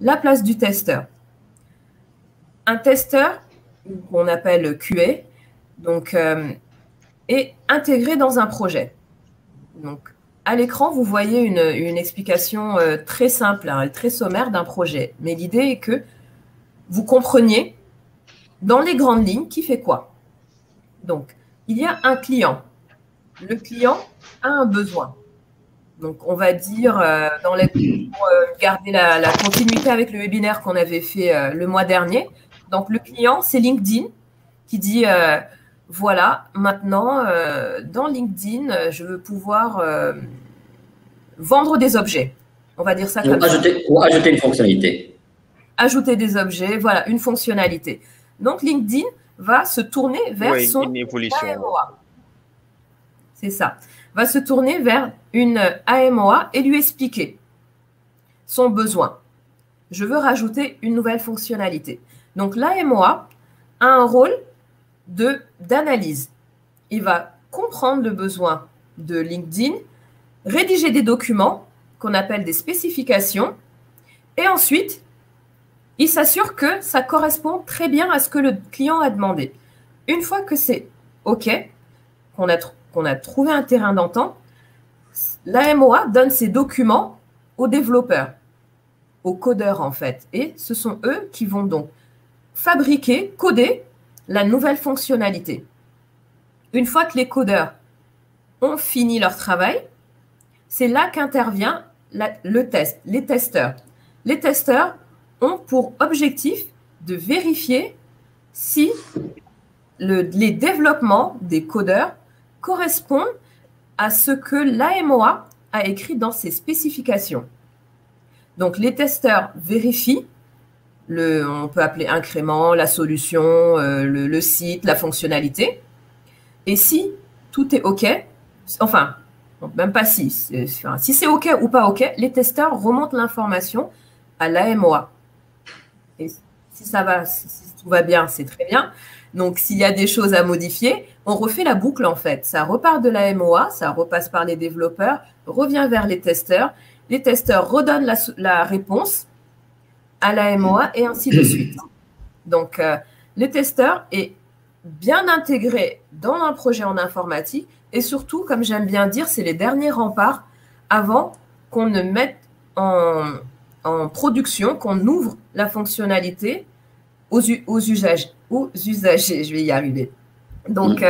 la place du testeur. Un testeur, qu'on appelle QA, donc, est intégré dans un projet. Donc, à l'écran, vous voyez une explication très simple, hein, très sommaire d'un projet. Mais l'idée est que vous compreniez dans les grandes lignes qui fait quoi. Donc, il y a un client. Le client a un besoin. Donc, on va dire, pour garder la continuité avec le webinaire qu'on avait fait le mois dernier. Donc, le client, c'est LinkedIn qui dit, voilà, maintenant, dans LinkedIn, je veux pouvoir vendre des objets. On va dire ça comme ça. Ou ajouter une fonctionnalité. Ajouter des objets, voilà, une fonctionnalité. Donc, LinkedIn va se tourner vers son AMOA. C'est ça. Va se tourner vers une AMOA et lui expliquer son besoin. Je veux rajouter une nouvelle fonctionnalité. Donc, l'AMOA a un rôle d'analyse. Il va comprendre le besoin de LinkedIn, rédiger des documents qu'on appelle des spécifications et ensuite, il s'assure que ça correspond très bien à ce que le client a demandé. Une fois que c'est OK, qu'on a trouvé un terrain d'entente, l'AMOA donne ces documents aux développeurs, aux codeurs en fait. Et ce sont eux qui vont donc fabriquer, coder la nouvelle fonctionnalité. Une fois que les codeurs ont fini leur travail, c'est là qu'intervient le test, les testeurs. Les testeurs ont pour objectif de vérifier si les développements des codeurs correspondent à ce que l'AMOA a écrit dans ses spécifications. Donc, les testeurs vérifient, on peut appeler incrément, la solution, le site, la fonctionnalité. Et si tout est OK, enfin, même pas si c'est OK ou pas OK, les testeurs remontent l'information à l'AMOA. Et si ça va, si tout va bien, c'est très bien. Donc, s'il y a des choses à modifier, on refait la boucle en fait. Ça repart de l'AMOA, ça repasse par les développeurs, revient vers les testeurs redonnent la réponse à l'AMOA et ainsi de suite. Donc, les testeurs est bien intégré dans un projet en informatique et surtout, comme j'aime bien dire, c'est les derniers remparts avant qu'on ne mette en production, qu'on ouvre la fonctionnalité aux usagers. Je vais y arriver. Donc,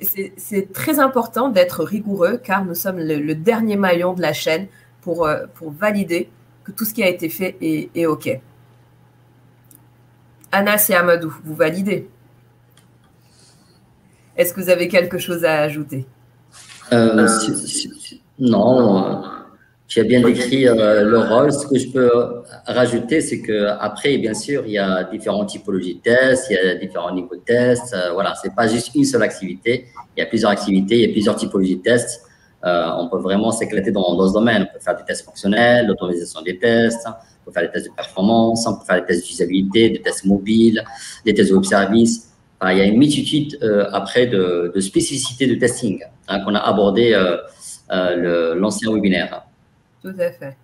c'est très important d'être rigoureux car nous sommes le dernier maillon de la chaîne pour valider que tout ce qui a été fait est OK. Anas et Amadou, vous validez? Est-ce que vous avez quelque chose à ajouter? Non, tu as bien décrit le rôle. Ce que je peux rajouter, c'est qu'après, bien sûr, il y a différentes typologies de tests, il y a différents niveaux de tests. Voilà, ce n'est pas juste une seule activité. Il y a plusieurs activités, il y a plusieurs typologies de tests. On peut vraiment s'éclater dans ce domaine. On peut faire des tests fonctionnels, l'automatisation des tests, on peut faire des tests de performance, on peut faire des tests d'usabilité, des tests mobiles, des tests de web service. Enfin, il y a une multitude après de spécificités de testing qu'on a abordé l'ancien webinaire. Tout à fait.